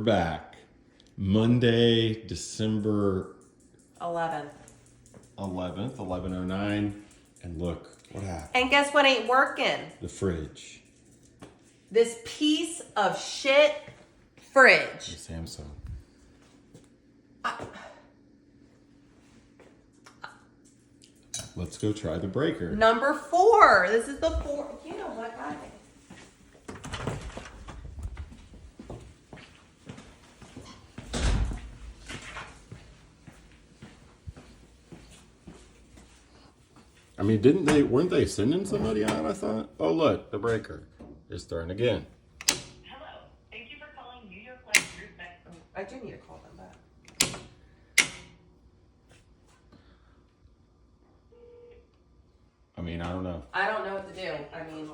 back. Monday, December 11th. 11:09. And look what happened. And guess what ain't working? The fridge. This piece of shit fridge. The Samsung. Let's go try the breaker. Number 4. This is the 4. You know what, guys? I mean, weren't they sending somebody out, I thought? Oh, look, the breaker is starting again. Hello. Thank you for calling New York Life Group. I do need to call them back. I mean, I don't know. I don't know what to do. I mean...